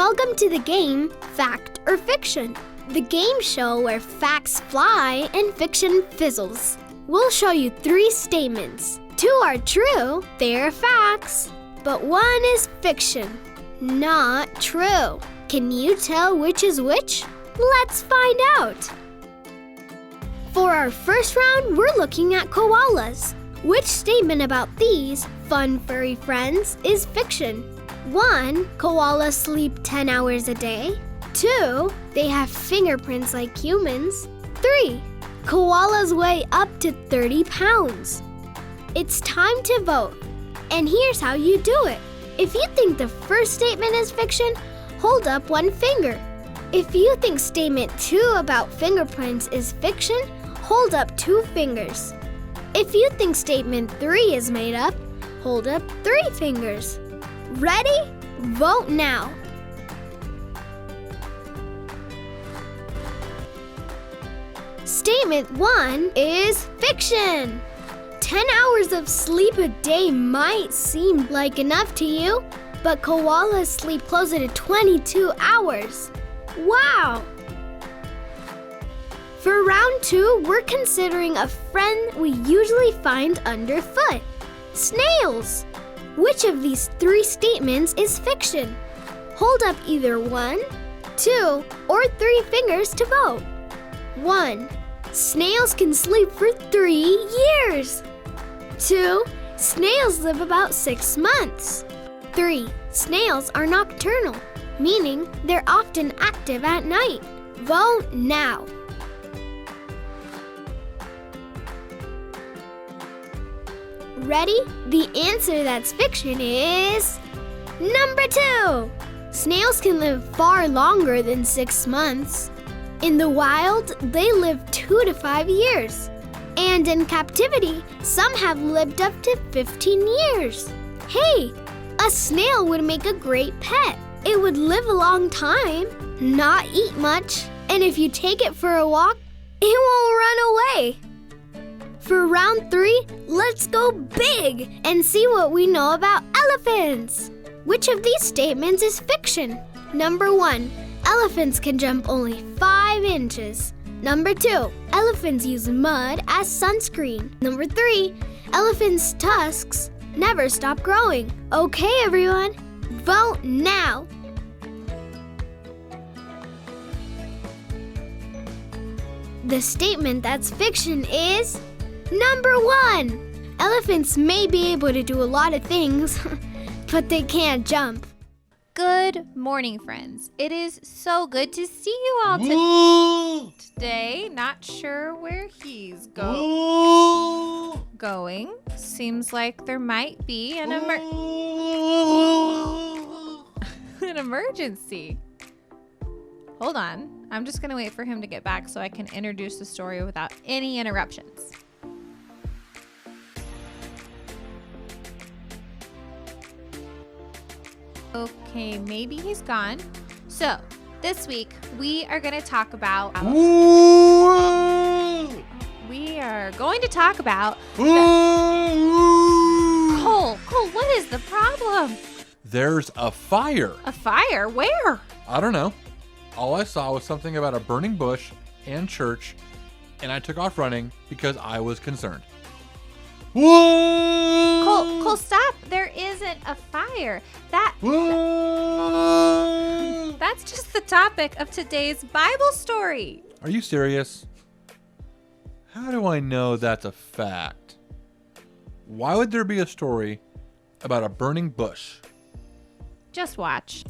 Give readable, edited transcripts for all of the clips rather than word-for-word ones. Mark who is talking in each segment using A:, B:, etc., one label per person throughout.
A: Welcome to the game Fact or Fiction, the game show where facts fly and fiction fizzles. We'll show you 3 statements. 2 are true, they're facts, but 1 is fiction, not true. Can you tell which is which? Let's find out. For our first round, we're looking at koalas. Which statement about these fun furry friends is fiction? 1, koalas sleep 10 hours a day. 2, they have fingerprints like humans. 3, koalas weigh up to 30 pounds. It's time to vote. And here's how you do it. If you think the first statement is fiction, hold up 1 finger. If you think statement 2 about fingerprints is fiction, hold up 2 fingers. If you think statement 3 is made up, hold up 3 fingers. Ready? Vote now. Statement 1 is fiction. 10 hours of sleep a day might seem like enough to you, but koalas sleep closer to 22 hours. Wow! For round 2, we're considering a friend we usually find underfoot. Snails! Which of these 3 statements is fiction? Hold up either 1, 2, or 3 fingers to vote. 1. Snails can sleep for 3 years. 2. Snails live about 6 months. 3. Snails are nocturnal, meaning they're often active at night. Vote now. Ready? The answer that's fiction is number 2. Snails can live far longer than 6 months. In the wild, they live 2 to 5 years. And in captivity, some have lived up to 15 years. Hey, a snail would make a great pet. It would live a long time, not eat much, and if you take it for a walk, it won't run away. For round 3, let's go big and see what we know about elephants. Which of these statements is fiction? Number 1, elephants can jump only 5 inches. Number 2, elephants use mud as sunscreen. Number 3, elephants' tusks never stop growing. Okay, everyone, vote now. The statement that's fiction is number 1. Elephants may be able to do a lot of things, but they can't jump.
B: Good morning, friends. It is so good to see you all today. Not sure where he's going. Seems like there might be an emergency. Hold on. I'm just going to wait for him to get back so I can introduce the story without any interruptions. Okay, maybe he's gone. So, this week, we are going to talk about... Cole, what is the problem?
C: There's a fire.
B: A fire? Where?
C: I don't know. All I saw was something about a burning bush and church, and I took off running because I was concerned.
B: Cole, stop. There isn't a fire. That's just the topic of today's Bible story.
C: Are you serious? How do I know that's a fact? Why would there be a story about a burning bush?
B: Just watch.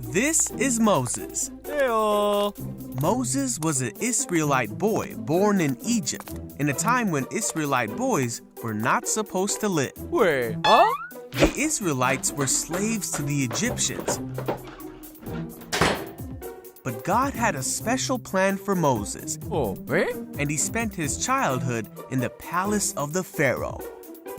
D: This is Moses.
E: Hey-o.
D: Moses was an Israelite boy born in Egypt in a time when Israelite boys were not supposed to live.
E: Wait, huh?
D: The Israelites were slaves to the Egyptians. But God had a special plan for Moses,
E: Oh, eh?
D: and he spent his childhood in the palace of the Pharaoh.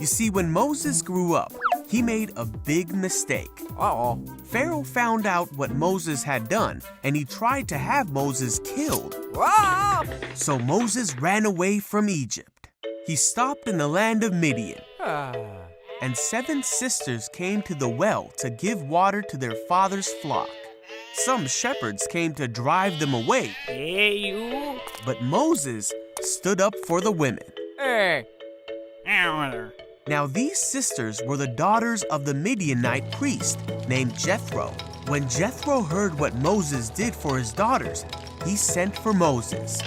D: You see, when Moses grew up, he made a big mistake.
E: Uh-oh.
D: Pharaoh found out what Moses had done, and he tried to have Moses killed.
E: Ah!
D: So Moses ran away from Egypt. He stopped in the land of Midian. and 7 sisters came to the well to give water to their father's flock. Some shepherds came to drive them away,
E: Hey, you.
D: but Moses stood up for the women.
E: Hey.
D: Now these sisters were the daughters of the Midianite priest named Jethro. When Jethro heard what Moses did for his daughters, he sent for Moses.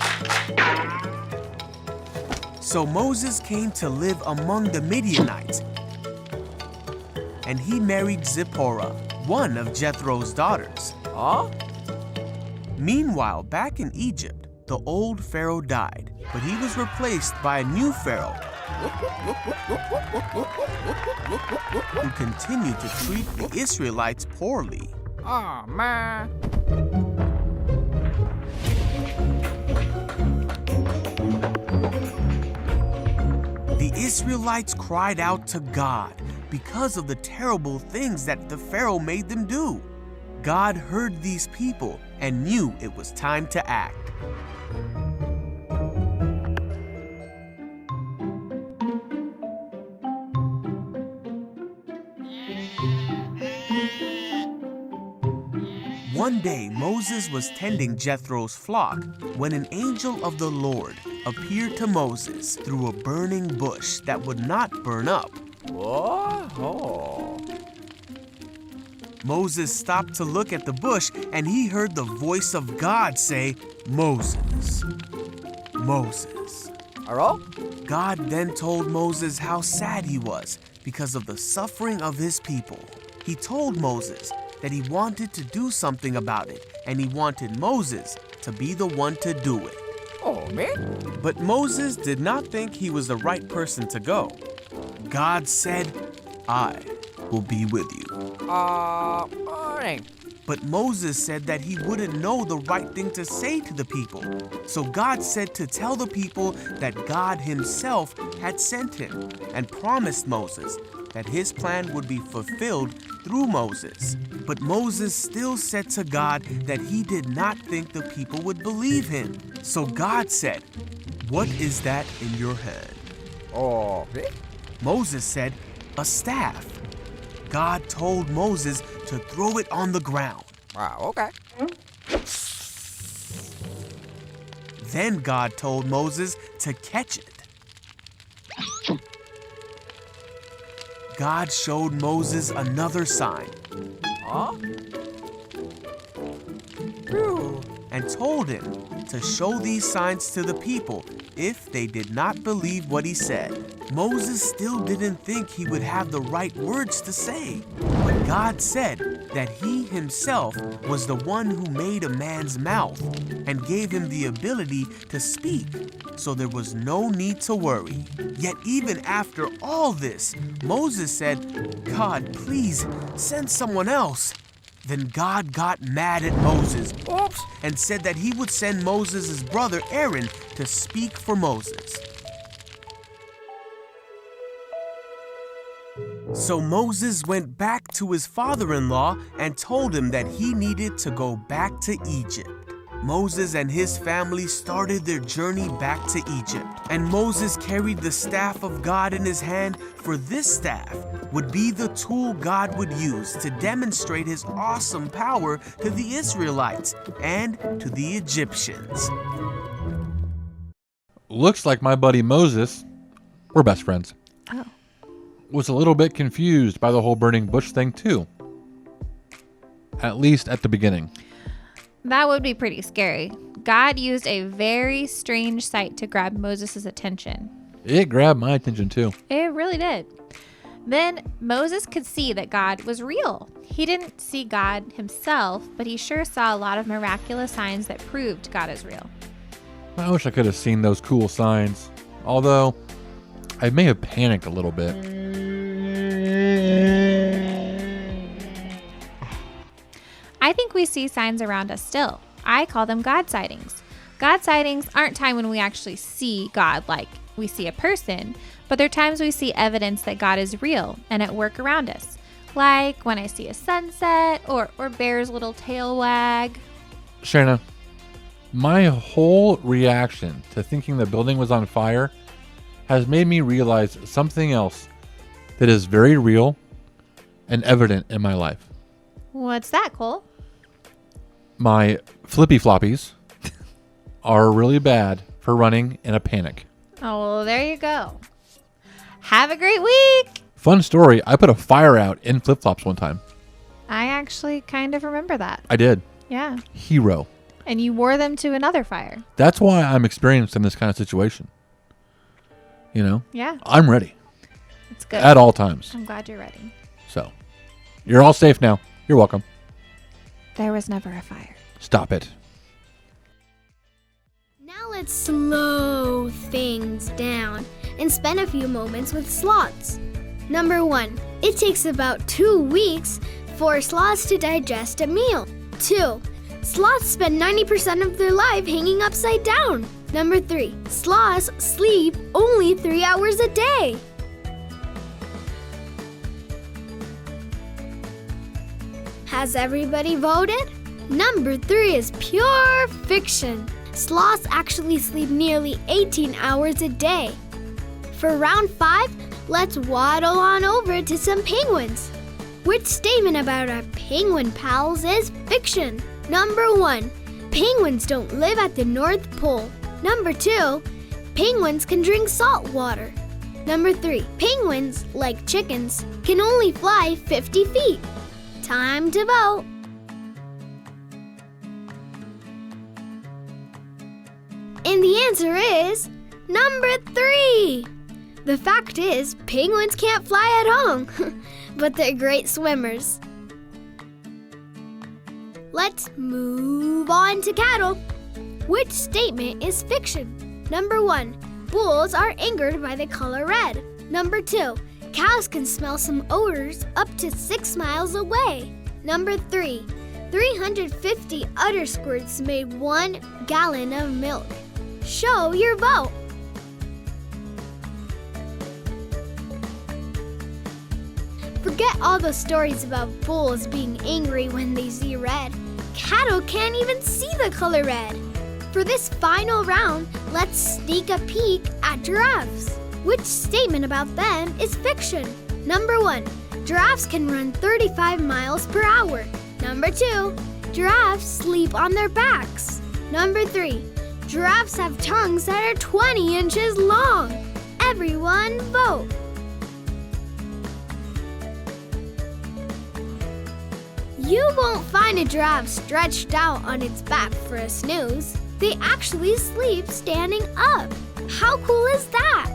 D: So Moses came to live among the Midianites, and he married Zipporah, one of Jethro's daughters.
E: Huh?
D: Meanwhile, back in Egypt, the old Pharaoh died, but he was replaced by a new Pharaoh who continued to treat the Israelites poorly.
E: Oh, man.
D: The Israelites cried out to God because of the terrible things that the Pharaoh made them do. God heard these people and knew it was time to act. One day, Moses was tending Jethro's flock when an angel of the Lord appeared to Moses through a burning bush that would not burn up.
E: What? Oh.
D: Moses stopped to look at the bush, and he heard the voice of God say, "Moses, Moses."
E: Hello?
D: God then told Moses how sad he was because of the suffering of his people. He told Moses that he wanted to do something about it, and he wanted Moses to be the one to do it.
E: Oh, me?
D: But Moses did not think he was the right person to go. God said, "I will be with you."
E: Morning.
D: But Moses said that he wouldn't know the right thing to say to the people. So God said to tell the people that God himself had sent him, and promised Moses that his plan would be fulfilled through Moses. But Moses still said to God that he did not think the people would believe him. So God said, "What is that in your hand?"
E: Oh, me?
D: Moses said, "A staff." God told Moses to throw it on the ground.
E: Wow, okay.
D: Then God told Moses to catch it. God showed Moses another sign
E: Huh? Phew.
D: and told him to show these signs to the people if they did not believe what he said. Moses still didn't think he would have the right words to say, but God said that he himself was the one who made a man's mouth and gave him the ability to speak, so there was no need to worry. Yet even after all this, Moses said, "God, please send someone else." Then God got mad at Moses
E: Oops.
D: and said that he would send Moses' brother Aaron to speak for Moses. So Moses went back to his father-in-law and told him that he needed to go back to Egypt. Moses and his family started their journey back to Egypt, and Moses carried the staff of God in his hand, for this staff would be the tool God would use to demonstrate his awesome power to the Israelites and to the Egyptians.
C: Looks like my buddy Moses, we're best friends,
B: Oh.
C: was a little bit confused by the whole burning bush thing too. At least at the beginning.
B: That would be pretty scary. God used a very strange sight to grab Moses' attention.
C: It grabbed my attention too.
B: It really did. Then Moses could see that God was real. He didn't see God himself, but he sure saw a lot of miraculous signs that proved God is real.
C: I wish I could have seen those cool signs. Although, I may have panicked a little bit.
B: I think we see signs around us still. I call them God sightings. God sightings aren't time when we actually see God like we see a person, but they're times we see evidence that God is real and at work around us. Like when I see a sunset or Bear's little tail wag.
C: Shanna, my whole reaction to thinking the building was on fire has made me realize something else that is very real and evident in my life.
B: What's that, Cole?
C: My flippy floppies are really bad for running in a panic.
B: Oh, well, there you go. Have a great week.
C: Fun story, I put a fire out in flip-flops one time.
B: I actually kind of remember that.
C: I did.
B: Yeah.
C: Hero.
B: And you wore them to another fire.
C: That's why I'm experienced in this kind of situation. You know?
B: Yeah.
C: I'm ready.
B: It's good.
C: At all times.
B: I'm glad you're ready.
C: So, you're all safe now. You're welcome.
B: There was never a fire.
C: Stop it.
A: Now let's slow things down and spend a few moments with sloths. Number 1, it takes about 2 weeks for sloths to digest a meal. 2, sloths spend 90% of their life hanging upside down. Number 3, sloths sleep only 3 hours a day. Has everybody voted? Number 3 is pure fiction. Sloths actually sleep nearly 18 hours a day. For round 5, let's waddle on over to some penguins. Which statement about our penguin pals is fiction? Number 1, penguins don't live at the North Pole. Number 2, penguins can drink salt water. Number 3, penguins, like chickens, can only fly 50 feet. Time to vote. And the answer is number 3. The fact is, penguins can't fly at all, but they're great swimmers. Let's move on to cattle. Which statement is fiction? Number 1, bulls are angered by the color red. Number 2, cows can smell some odors up to 6 miles away. Number 3, 350 udder squirts made 1 gallon of milk. Show your vote. Forget all the stories about bulls being angry when they see red. Cattle can't even see the color red. For this final round, let's sneak a peek at giraffes. Which statement about them is fiction? Number 1, giraffes can run 35 miles per hour. Number 2, giraffes sleep on their backs. Number 3, giraffes have tongues that are 20 inches long. Everyone vote. You won't find a giraffe stretched out on its back for a snooze. They actually sleep standing up. How cool is that?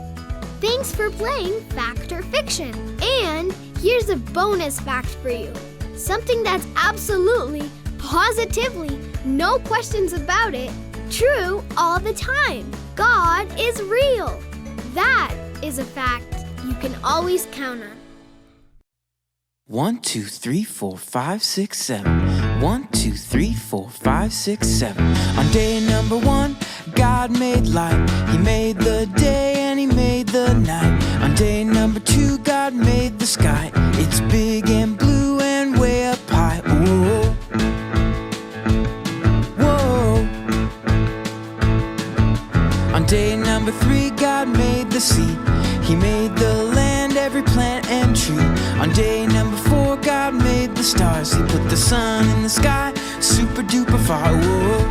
A: Thanks for playing Fact or Fiction. And here's a bonus fact for you. Something that's absolutely, positively, no questions about it, true all the time. God is real. That is a fact you can always count on.
F: 1, 2, 3, 4, 5, 6, 7. 1, 2, 3, 4, 5, 6, 7. On day number 1, God made light. He made the day and he made the night. On day number 2, God made the sky. It's big and blue and way up high. Whoa. Whoa. On day number 3, God made the sea. He made the land, every plant and tree. On day number 4, God made the stars. He put the sun in the sky, super duper far. Whoa.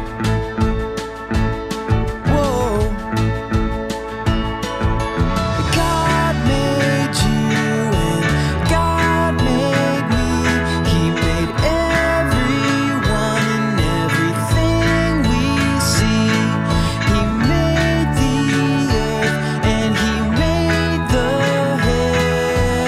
F: Whoa. God made you and God made me. He made everyone and everything we see. He made the earth and he made the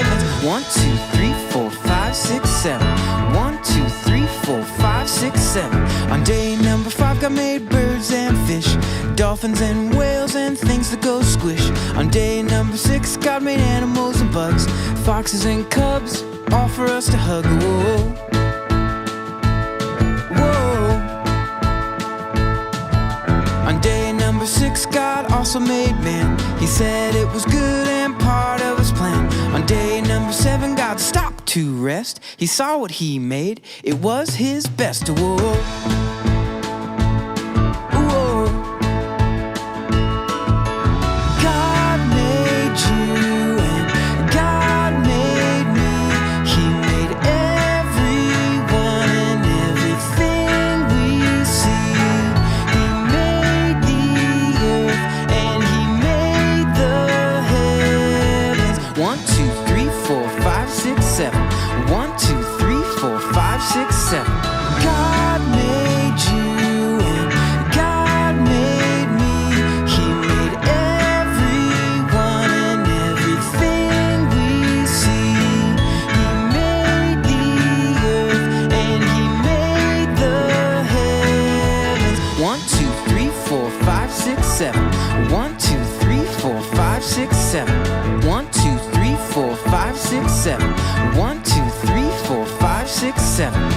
F: heavens. 1, 2, 3, 4, 5, 6, 7. 1, 2, 3, 4, 5, 6, 7. On day number 5, God made birds and fish, dolphins and whales and things that go squish. On day number 6, God made animals and bugs, foxes and cubs, all for us to hug. Whoa. Whoa. On day number 6, God also made man. He said it was good and part of his plan. On day number 7, God stopped to rest. He saw what he made. It was his best. Whoa. Whoa. God made you and God made 1, 2, 3, 4, 5, 6, 7. 1, 2, 3, 4, 5, 6, 7. 1, 2, 3, 4, 5, 6, 7.